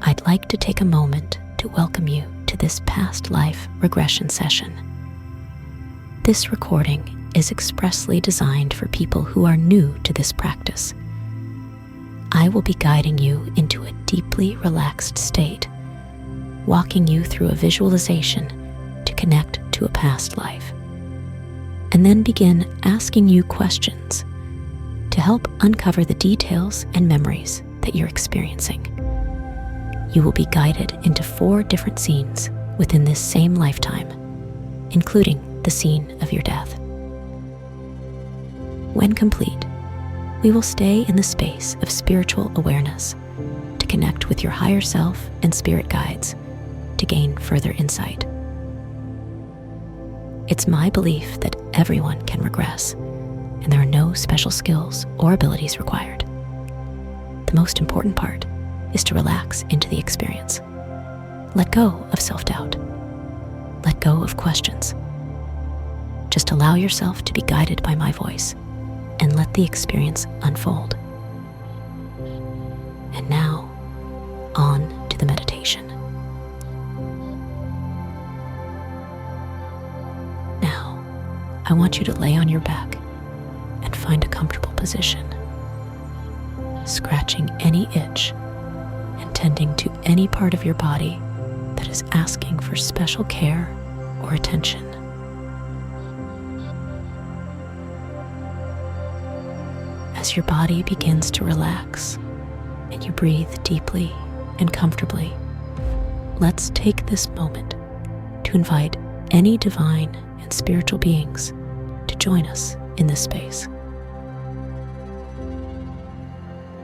I'd like to take a moment to welcome you to this past life regression session. This recording is expressly designed for people who are new to this practice. I will be guiding you into a deeply relaxed state, walking you through a visualization to connect to a past life, and then begin asking you questions to help uncover the details and memories that you're experiencing. You will be guided into 4 different scenes within this same lifetime, including the scene of your death. When complete, we will stay in the space of spiritual awareness to connect with your higher self and spirit guides to gain further insight. It's my belief that everyone can regress, and there are no special skills or abilities required. The most important part is to relax into the experience. Let go of self-doubt. Let go of questions. Just allow yourself to be guided by my voice and let the experience unfold. And now, on to the meditation. Now, I want you to lay on your back and find a comfortable position, scratching any itch and tending to any part of your body that is asking for special care or attention. As your body begins to relax and you breathe deeply and comfortably, let's take this moment to invite any divine and spiritual beings to join us in this space.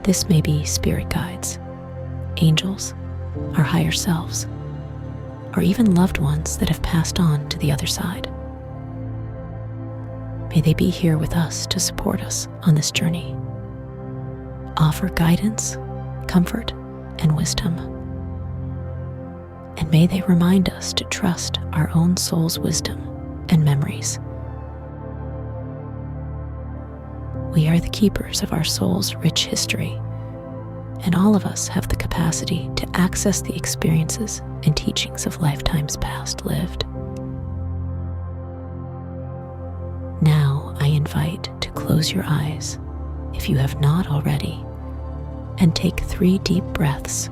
This may be spirit guides, angels, our higher selves, or even loved ones that have passed on to the other side. May they be here with us to support us on this journey, offer guidance, comfort, and wisdom. And may they remind us to trust our own soul's wisdom and memories. We are the keepers of our soul's rich history, and all of us have the capacity to access the experiences and teachings of lifetimes past lived. Now I invite to close your eyes, if you have not already, and take 3 deep breaths,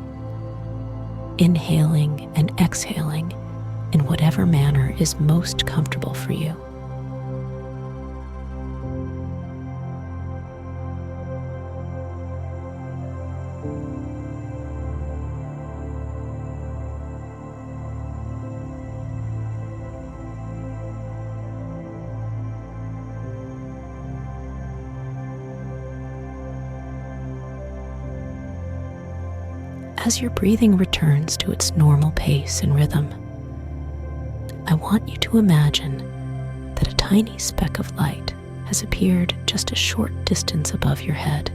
inhaling and exhaling in whatever manner is most comfortable for you. As your breathing returns to its normal pace and rhythm, I want you to imagine that a tiny speck of light has appeared just a short distance above your head.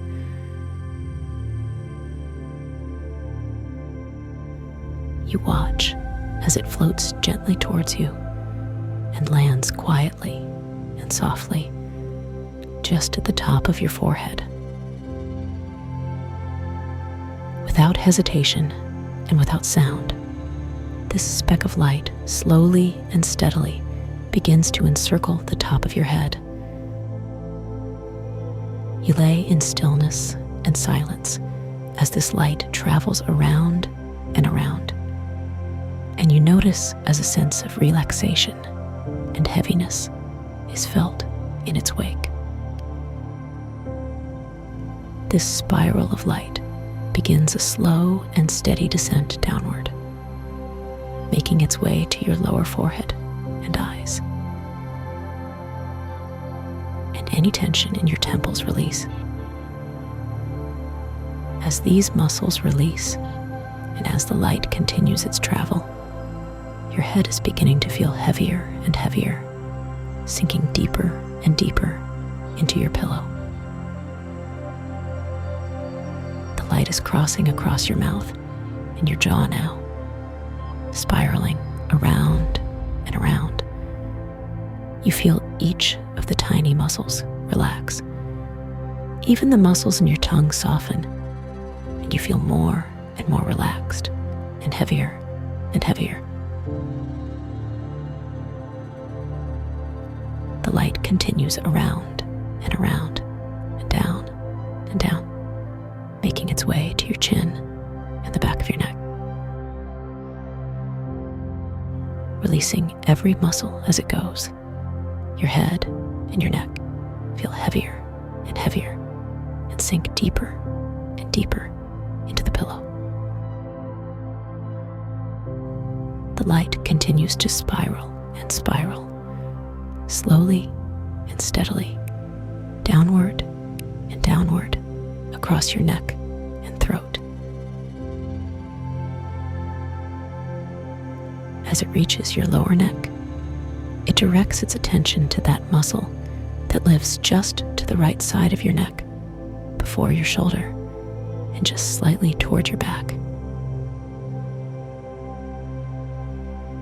You watch as it floats gently towards you and lands quietly and softly just at the top of your forehead. Without hesitation and without sound, this speck of light slowly and steadily begins to encircle the top of your head. You lay in stillness and silence as this light travels around and around, and you notice as a sense of relaxation and heaviness is felt in its wake. This spiral of light begins a slow and steady descent downward, making its way to your lower forehead and eyes. And any tension in your temples release. As these muscles release, and as the light continues its travel, your head is beginning to feel heavier and heavier, sinking deeper and deeper into your pillow. Light is crossing across your mouth and your jaw now, spiraling around and around. You feel each of the tiny muscles relax. Even the muscles in your tongue soften, and you feel more and more relaxed and heavier and heavier. The light continues around and around and down, making its way to your chin and the back of your neck. Releasing every muscle as it goes, your head and your neck feel heavier and heavier and sink deeper and deeper into the pillow. The light continues to spiral and spiral, slowly and steadily, downward and downward across your neck and throat. As it reaches your lower neck, it directs its attention to that muscle that lives just to the right side of your neck, before your shoulder, and just slightly toward your back.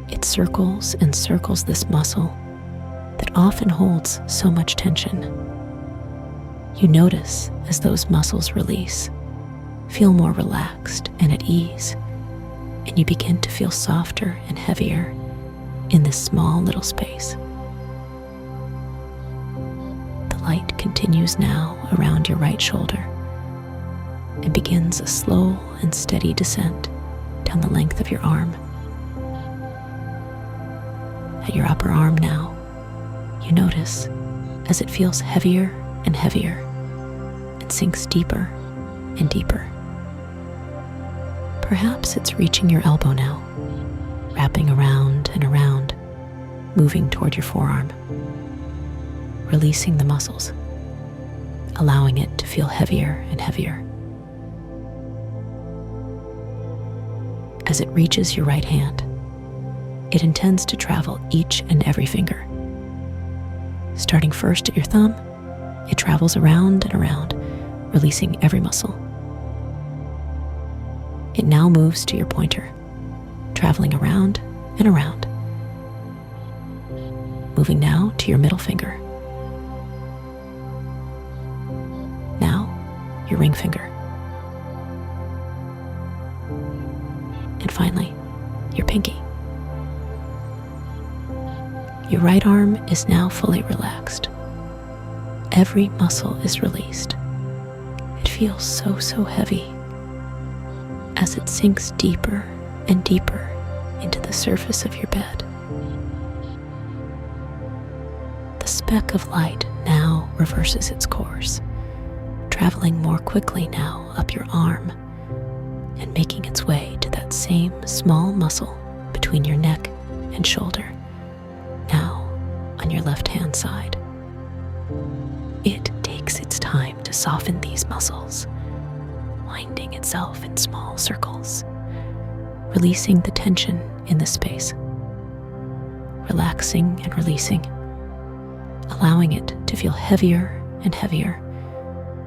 It circles and circles this muscle that often holds so much tension. You notice as those muscles release, feel more relaxed and at ease, and you begin to feel softer and heavier in this small little space. The light continues now around your right shoulder and begins a slow and steady descent down the length of your arm. At your upper arm now, you notice as it feels heavier and heavier and sinks deeper and deeper. Perhaps it's reaching your elbow now, wrapping around and around, moving toward your forearm, releasing the muscles, allowing it to feel heavier and heavier. As it reaches your right hand, it intends to travel each and every finger. Starting first at your thumb, it travels around and around, releasing every muscle. It now moves to your pointer, traveling around and around. Moving now to your middle finger. Now, your ring finger. And finally, your pinky. Your right arm is now fully relaxed. Every muscle is released. It feels so heavy as it sinks deeper and deeper into the surface of your bed. The speck of light now reverses its course, traveling more quickly now up your arm and making its way to that same small muscle between your neck and shoulder, now on your left-hand side. It takes its time to soften these muscles, winding itself in small circles, releasing the tension in the space, relaxing and releasing, allowing it to feel heavier and heavier,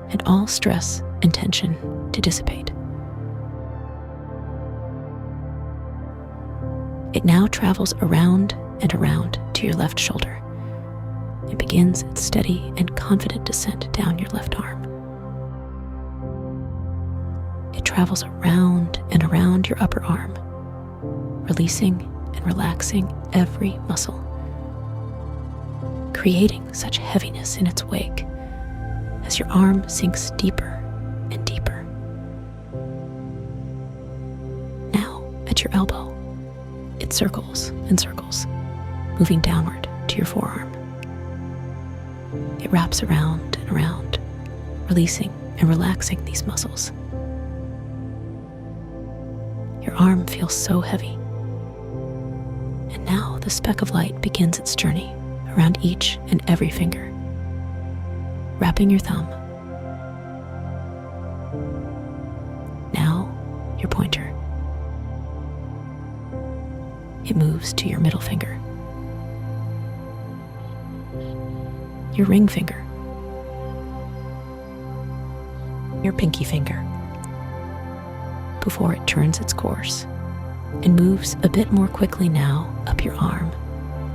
and all stress and tension to dissipate. It now travels around and around to your left shoulder and begins its steady and confident descent down your left arm. It travels around and around your upper arm, releasing and relaxing every muscle, creating such heaviness in its wake as your arm sinks deeper and deeper. Now, at your elbow, it circles and circles, moving downward to your forearm. It wraps around and around, releasing and relaxing these muscles. Your arm feels so heavy. And now the speck of light begins its journey around each and every finger, wrapping your thumb. Now your pointer. It moves to your middle finger, your ring finger, your pinky finger, before it turns its course and moves a bit more quickly now up your arm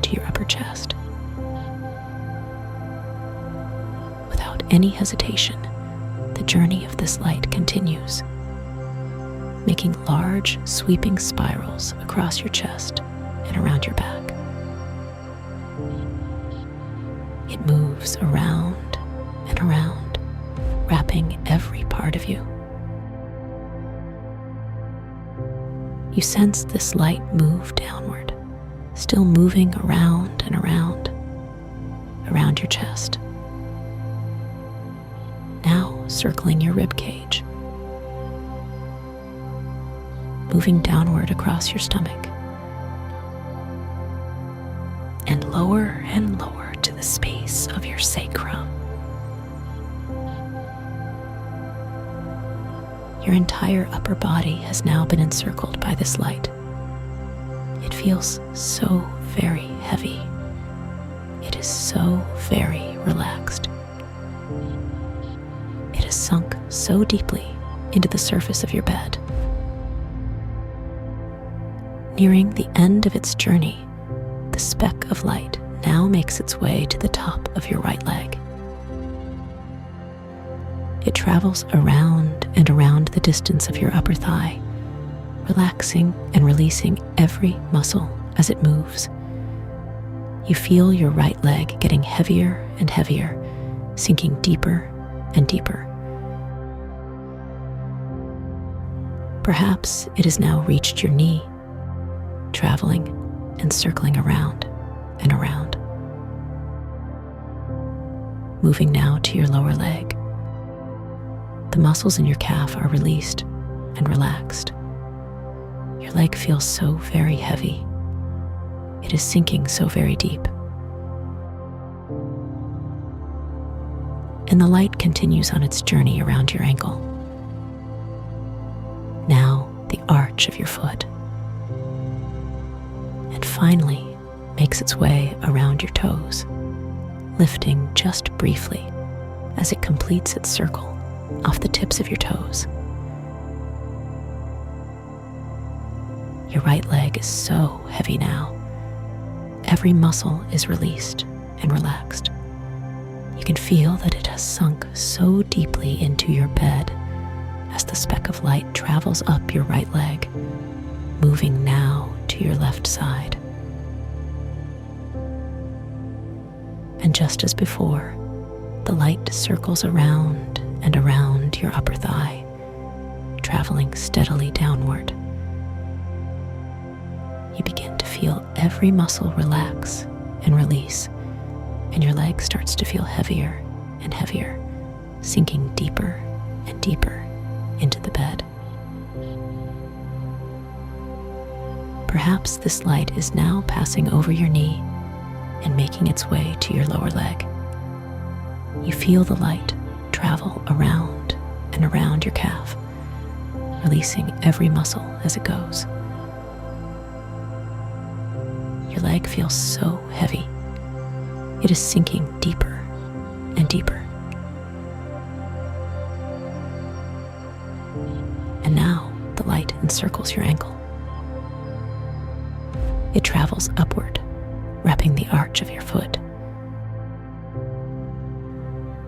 to your upper chest. Without any hesitation, the journey of this light continues, making large, sweeping spirals across your chest and around your back. It moves around and around, wrapping every part of you. You sense this light move downward, still moving around and around your chest. Now circling your rib cage, moving downward across your stomach, and lower to the space of your sacrum. Your entire upper body has now been encircled by this light. It feels so very heavy. It is so very relaxed. It has sunk so deeply into the surface of your bed. Nearing the end of its journey, the speck of light now makes its way to the top of your right leg. It travels around and around the distance of your upper thigh, relaxing and releasing every muscle as it moves. You feel your right leg getting heavier and heavier, sinking deeper and deeper. Perhaps it has now reached your knee, traveling and circling around and around. Moving now to your lower leg. The muscles in your calf are released and relaxed. Your leg feels so very heavy. It is sinking so very deep. And the light continues on its journey around your ankle. Now the arch of your foot. And finally makes its way around your toes, lifting just briefly as it completes its circle off the tips of your toes. Your right leg is so heavy now. Every muscle is released and relaxed. You can feel that it has sunk so deeply into your bed as the speck of light travels up your right leg, moving now to your left side. And just as before, the light circles around and around your upper thigh, traveling steadily downward. You begin to feel every muscle relax and release, and your leg starts to feel heavier and heavier, sinking deeper and deeper into the bed. Perhaps this light is now passing over your knee and making its way to your lower leg. You feel the light travel around and around your calf, releasing every muscle as it goes. Your leg feels so heavy. It is sinking deeper and deeper. And now the light encircles your ankle. It travels upward, wrapping the arch of your foot.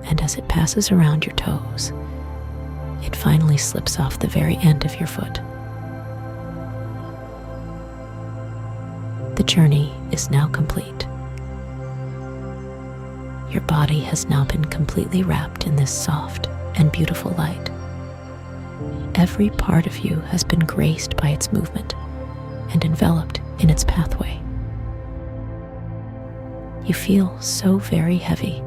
And as it passes around your toes, it finally slips off the very end of your foot. The journey is now complete. Your body has now been completely wrapped in this soft and beautiful light. Every part of you has been graced by its movement and enveloped in its pathway. You feel so very heavy.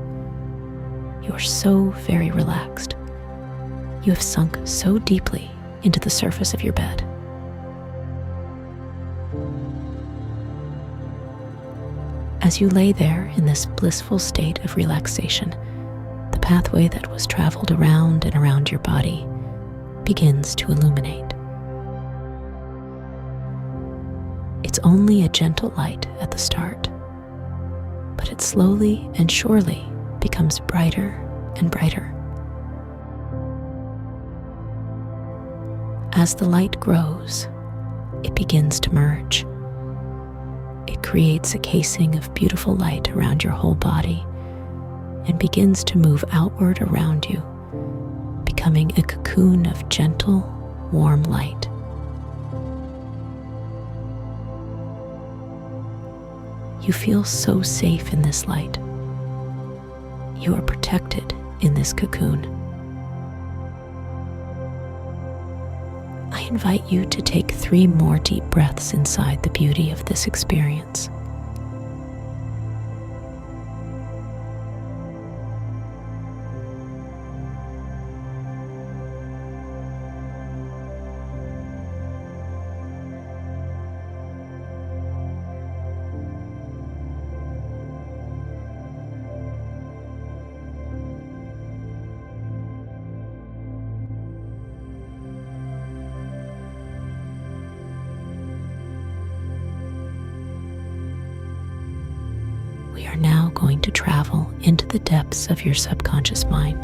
You are so very relaxed. You have sunk so deeply into the surface of your bed. As you lay there in this blissful state of relaxation, the pathway that was traveled around and around your body begins to illuminate. It's only a gentle light at the start, but it slowly and surely becomes brighter and brighter. As the light grows, it begins to merge. It creates a casing of beautiful light around your whole body and begins to move outward around you, becoming a cocoon of gentle, warm light You feel so safe in this light. You are protected in this cocoon. I invite you to take 3 more deep breaths inside the beauty of this experience. We are now going to travel into the depths of your subconscious mind,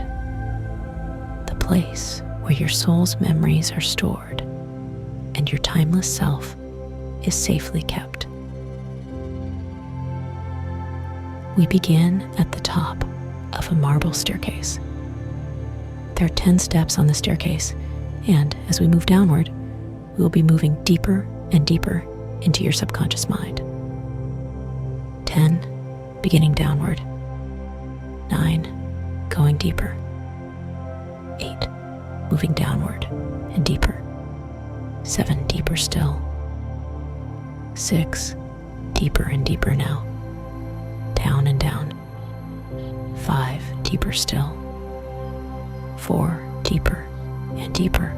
the place where your soul's memories are stored and your timeless self is safely kept. We begin at the top of a marble staircase. There are 10 steps on the staircase, and as we move downward, we will be moving deeper and deeper into your subconscious mind. 10, beginning downward. 9, going deeper. 8, moving downward and deeper. 7, deeper still. 6, deeper and deeper now. Down and down. 5, deeper still. 4, deeper and deeper.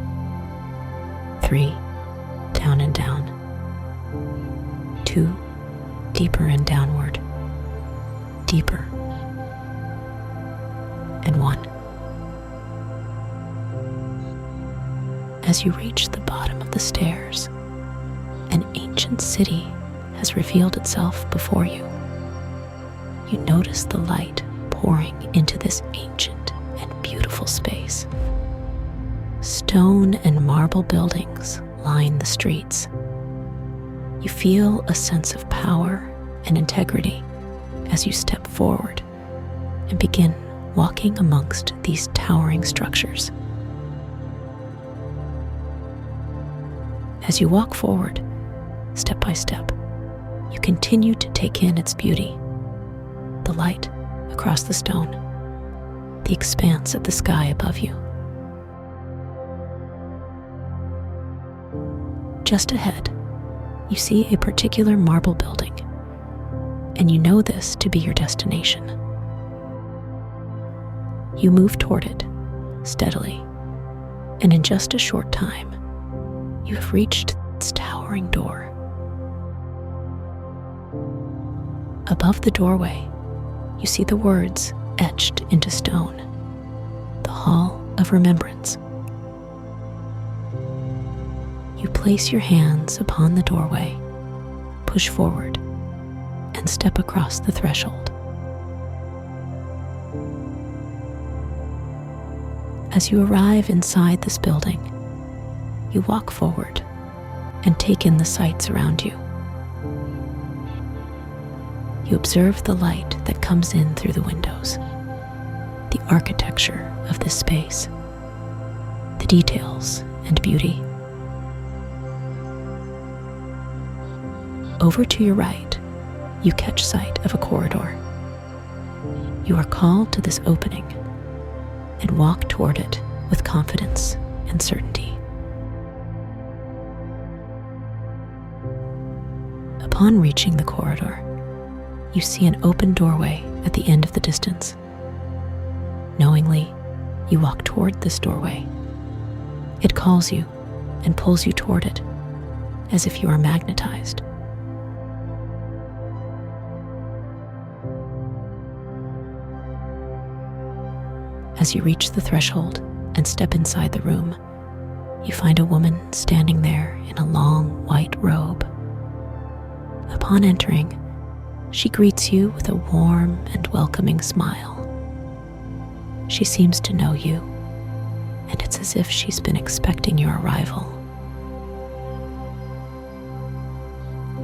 3, down and down. 2, deeper and downward. Deeper. And 1. As you reach the bottom of the stairs, an ancient city has revealed itself before you. You notice the light pouring into this ancient and beautiful space. Stone and marble buildings line the streets. You feel a sense of power and integrity as you step forward and begin walking amongst these towering structures. As you walk forward, step by step, you continue to take in its beauty, the light across the stone, the expanse of the sky above you. Just ahead, you see a particular marble building, and you know this to be your destination. You move toward it steadily, and in just a short time, you have reached its towering door. Above the doorway, you see the words etched into stone, "The Hall of Remembrance." You place your hands upon the doorway, push forward, and step across the threshold. As you arrive inside this building, you walk forward and take in the sights around you. You observe the light that comes in through the windows, the architecture of this space, the details and beauty. Over to your right, you catch sight of a corridor. You are called to this opening and walk toward it with confidence and certainty. Upon reaching the corridor, you see an open doorway at the end of the distance. Knowingly, you walk toward this doorway. It calls you and pulls you toward it, as if you are magnetized. As you reach the threshold and step inside the room, you find a woman standing there in a long white robe. Upon entering, she greets you with a warm and welcoming smile. She seems to know you, and it's as if she's been expecting your arrival.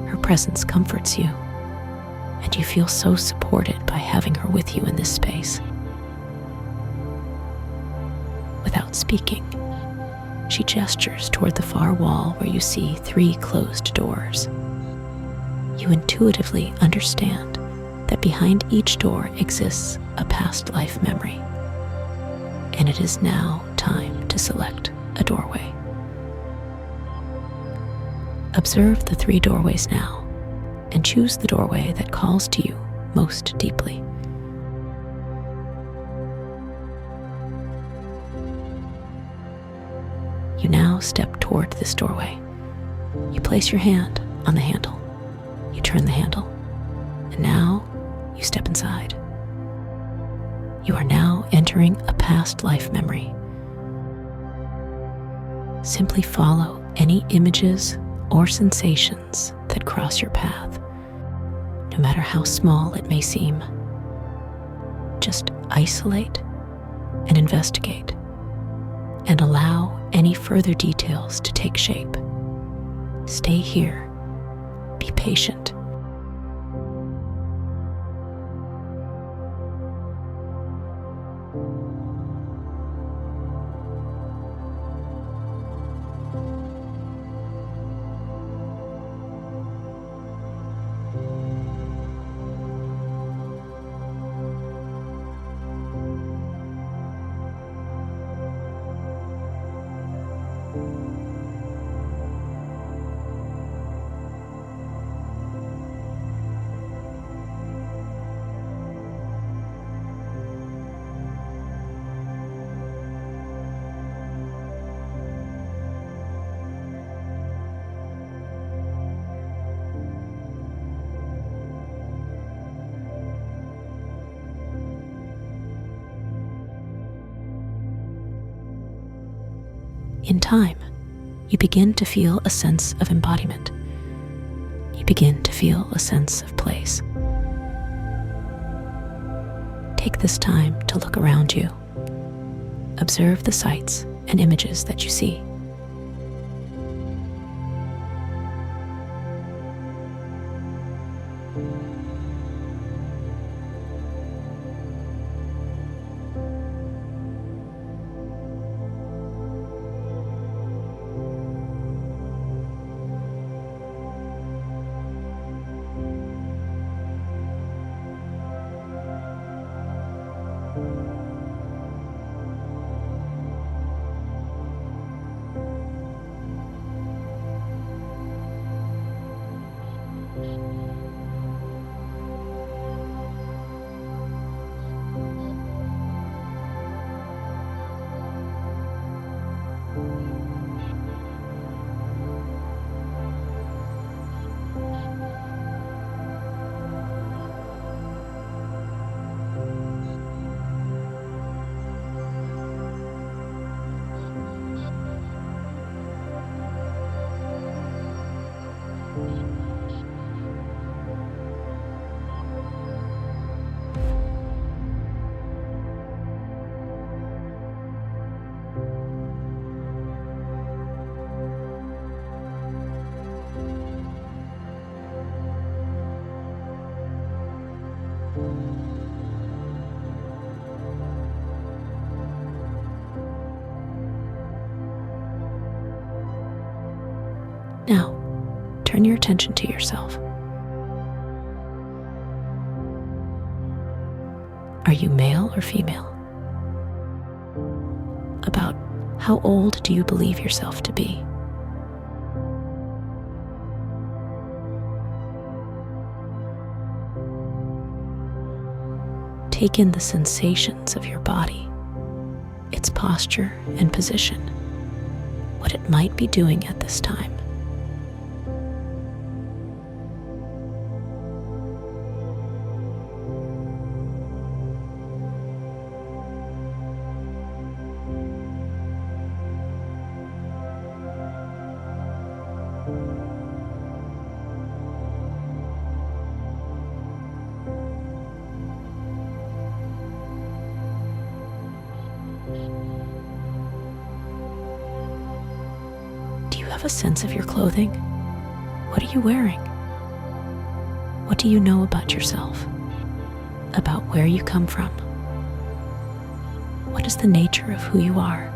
Her presence comforts you, and you feel so supported by having her with you in this space. Without speaking, she gestures toward the far wall where you see 3 closed doors. you intuitively understand that behind each door exists a past life memory, and it is now time to select a doorway. Observe the 3 doorways now, and choose the doorway that calls to you most deeply. You now step toward this doorway. You place your hand on the handle. You turn the handle, and now you step inside. You are now entering a past life memory. Simply follow any images or sensations that cross your path, no matter how small it may seem. Just isolate and investigate, and allow any further details to take shape. Stay here. Be patient. In time, you begin to feel a sense of embodiment. You begin to feel a sense of place. Take this time to look around you. Observe the sights and images that you see. Now, turn your attention to yourself. Are you male or female? About how old do you believe yourself to be? Take in the sensations of your body, its posture and position, what it might be doing at this time. Do you have a sense of your clothing? What are you wearing? What do you know about yourself? About where you come from? What is the nature of who you are?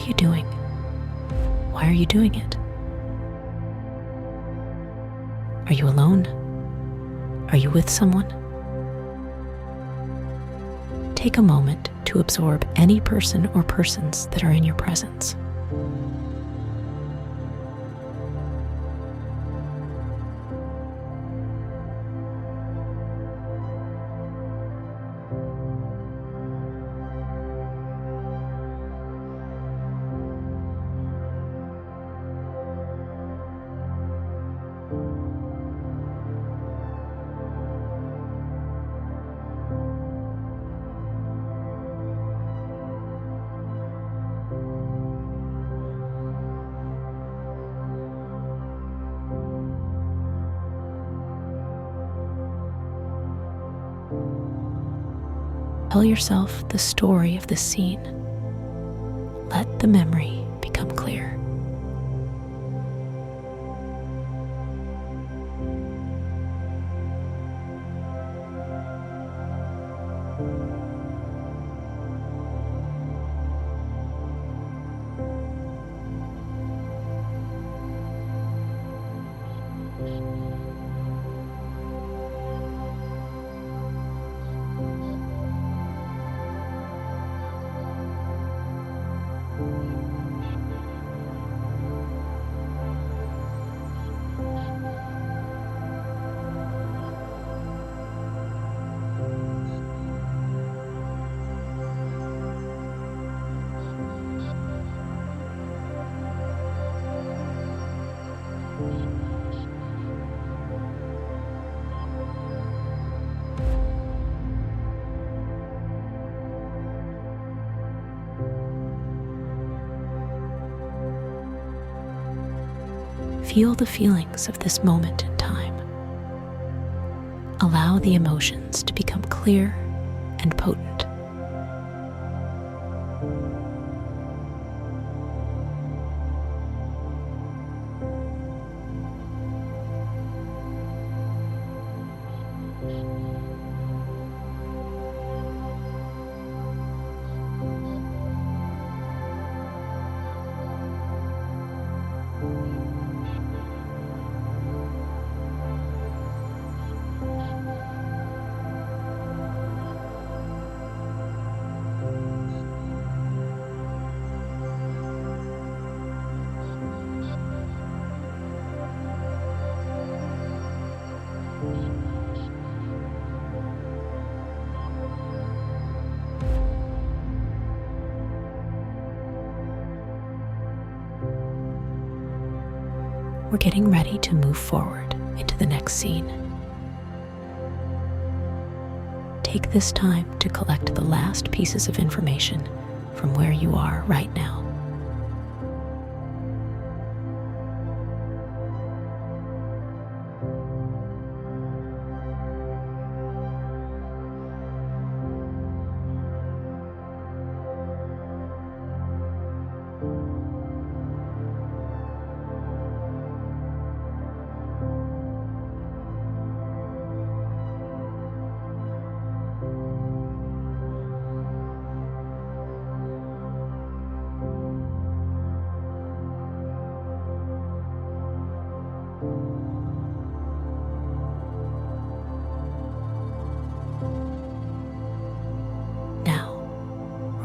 are you doing? Why are you doing it? Are you alone? Are you with someone? Take a moment to absorb any person or persons that are in your presence. Tell yourself the story of the scene. Let the memory become clear. Feel the feelings of this moment in time. Allow the emotions to become clear and potent. We're getting ready to move forward into the next scene. Take this time to collect the last pieces of information from where you are right now.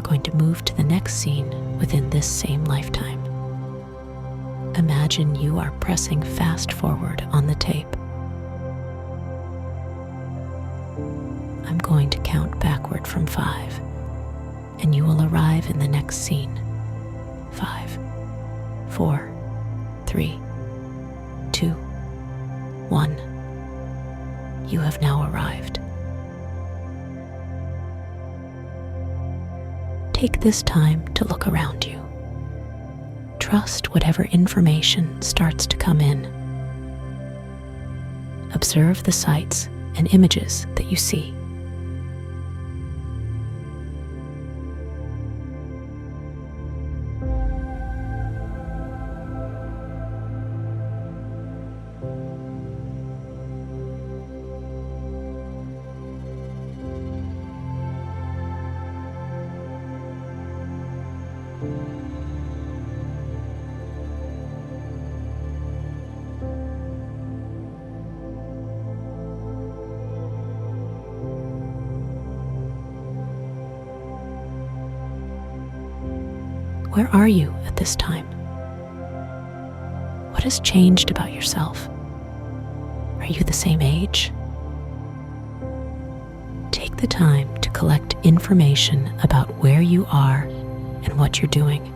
Going to move to the next scene within this same lifetime. Imagine you are pressing fast forward on the tape. I'm going to count backward from 5, and you will arrive in the next scene. 5, 4, 3, 2, 1. You have now arrived. Take this time to look around you. Trust whatever information starts to come in. Observe the sights and images that you see. Where are you at this time? What has changed about yourself? Are you the same age? Take the time to collect information about where you are and what you're doing.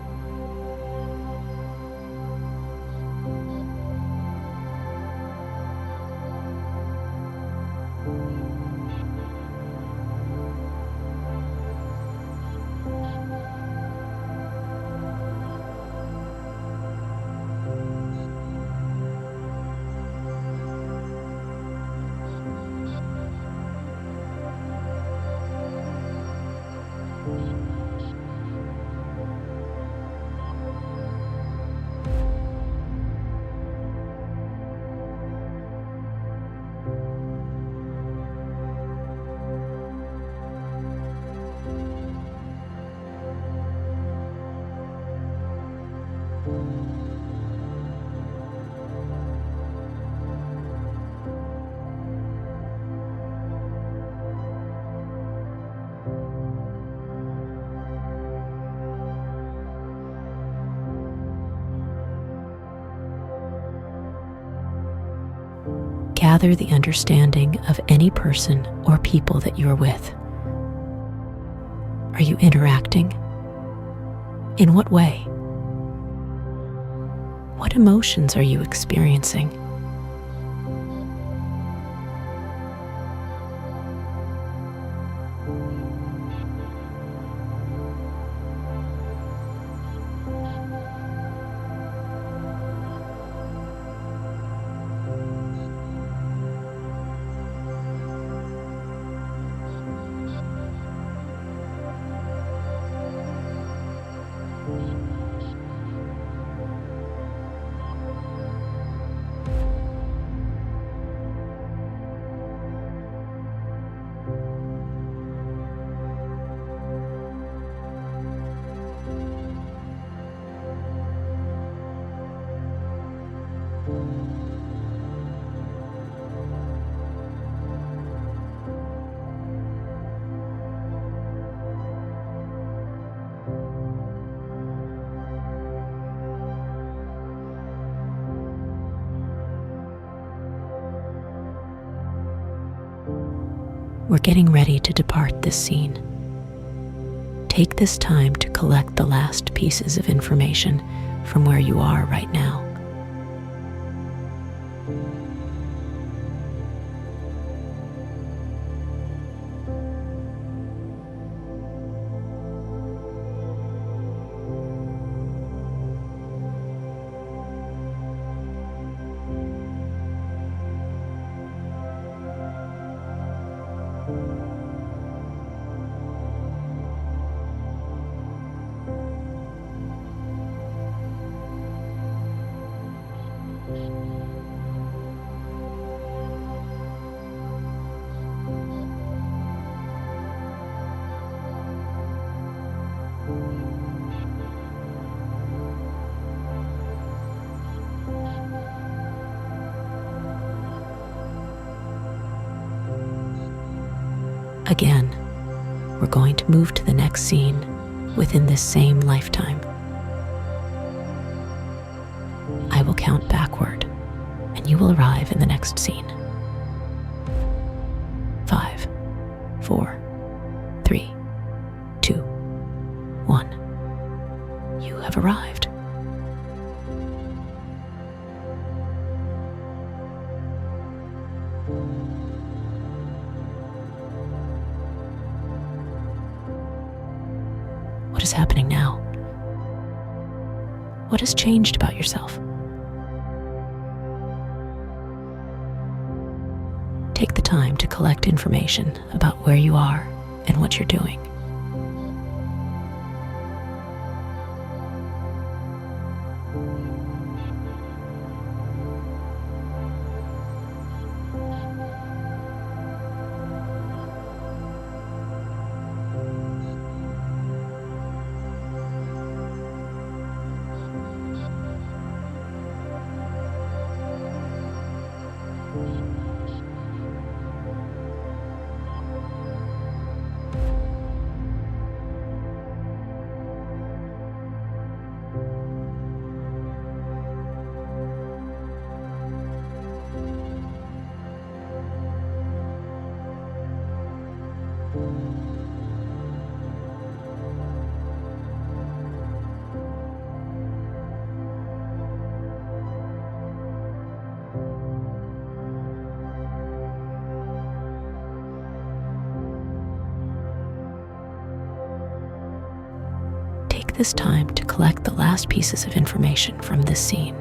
Gather the understanding of any person or people that you're with. Are you interacting? In what way? What emotions are you experiencing? We're getting ready to depart this scene. Take this time to collect the last pieces of information from where you are right now. Again, we're going to move to the next scene within this same lifetime. I will count backward, and you will arrive in the next scene. 5, 4, 3, 2, 1. You have arrived. What is happening now? What has changed about yourself? Take the time to collect information about where you are and what you're doing. this time to collect the last pieces of information from this scene.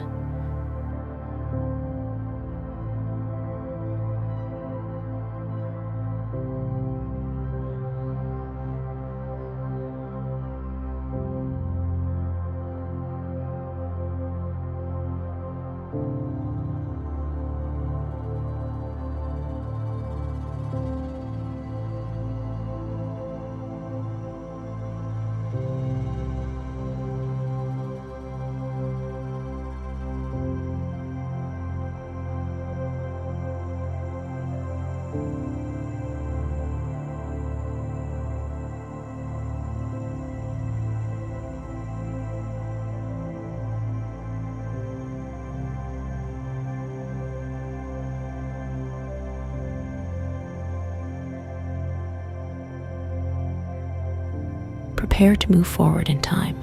Prepare to move forward in time.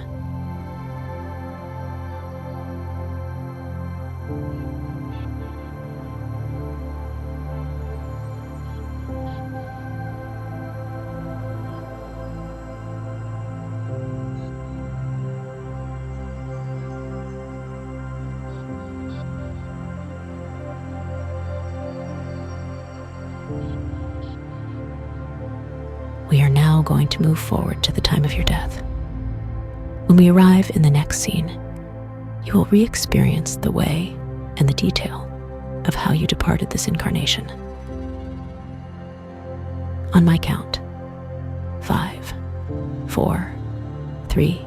We are now going to move forward to the time of your death. When we arrive in the next scene, you will re-experience the way and the detail of how you departed this incarnation. On my count, 5, 4, 3,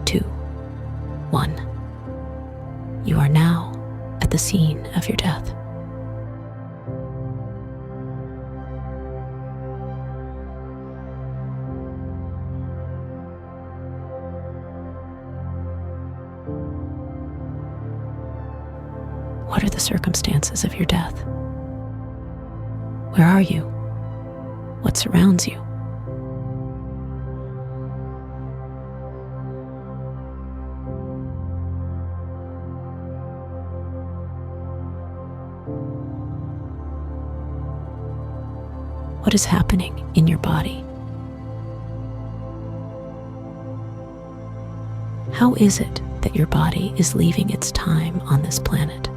2, 1. You are now at the scene of your death. What are the circumstances of your death? Where are you? What surrounds you? What is happening in your body? How is it that your body is leaving its time on this planet?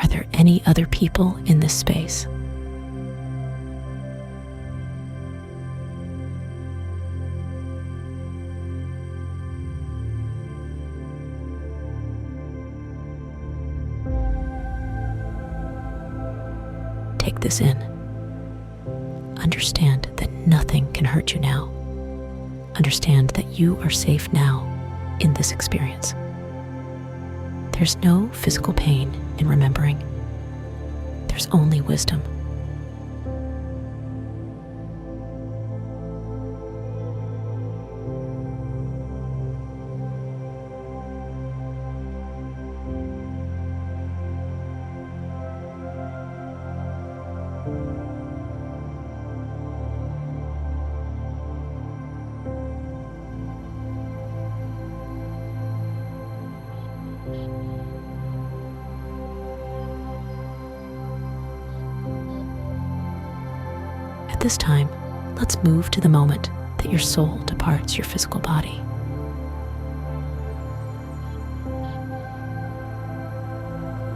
Are there any other people in this space? Take this in. Understand that nothing can hurt you now. Understand that you are safe now in this experience. There's no physical pain in remembering. There's only wisdom. At this time, let's move to the moment that your soul departs your physical body.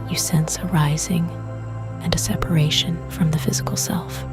You sense a rising and a separation from the physical self.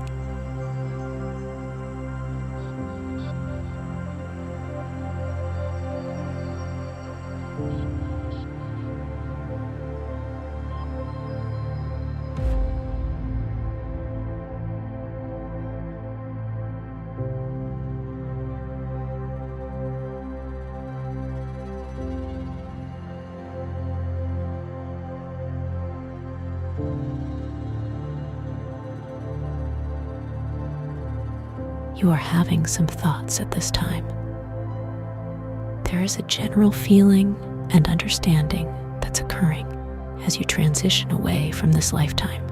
You are having some thoughts at this time. there is a general feeling and understanding that's occurring as you transition away from this lifetime.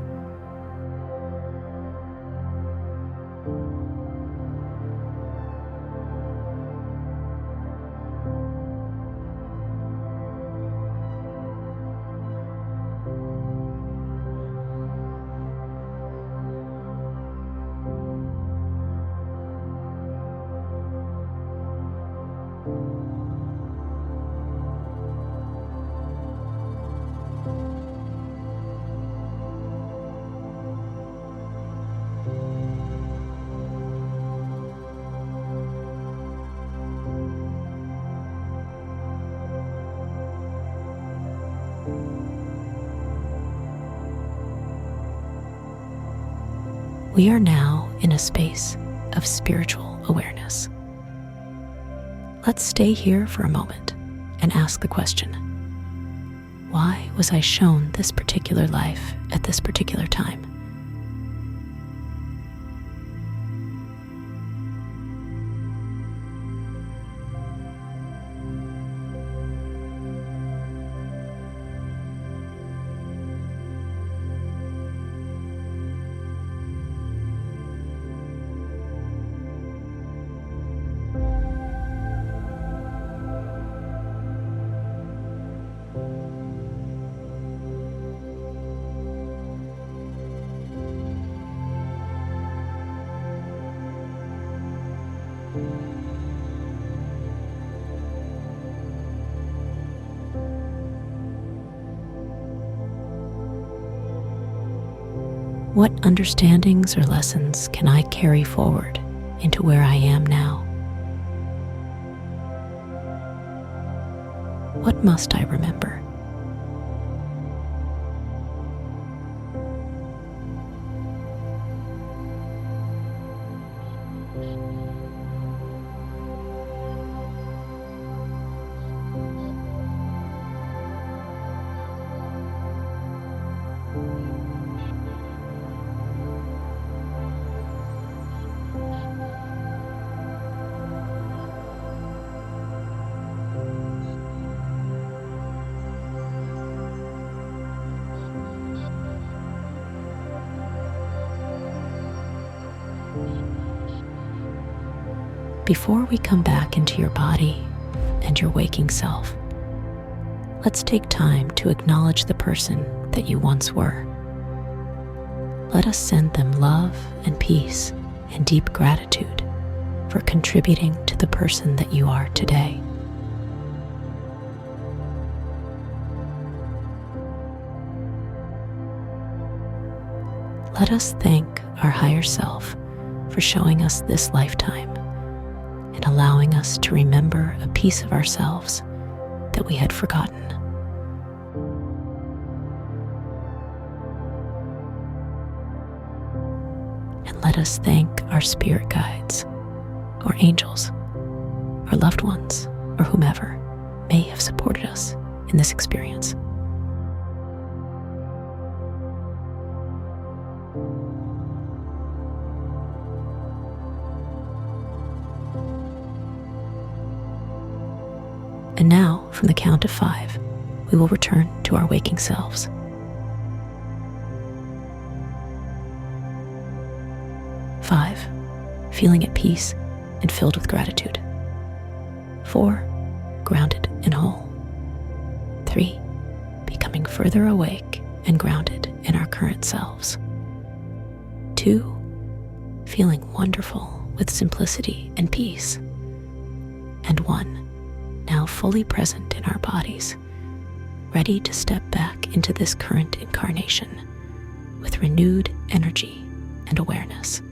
We are now in a space of spiritual awareness. Let's stay here for a moment and ask the question, why was I shown this particular life at this particular time? What understandings or lessons can I carry forward into where I am now? What must I remember? Before we come back into your body and your waking self, let's take time to acknowledge the person that you once were. Let us send them love and peace and deep gratitude for contributing to the person that you are today. Let us thank our higher self for showing us this lifetime and allowing us to remember a piece of ourselves that we had forgotten. And let us thank our spirit guides, or angels, or loved ones, or whomever may have supported us in this experience. And now, from the count of 5, we will return to our waking selves. 5, feeling at peace and filled with gratitude. 4, grounded and whole. 3, becoming further awake and grounded in our current selves. 2, feeling wonderful with simplicity and peace. And 1, now fully present in our bodies, ready to step back into this current incarnation with renewed energy and awareness.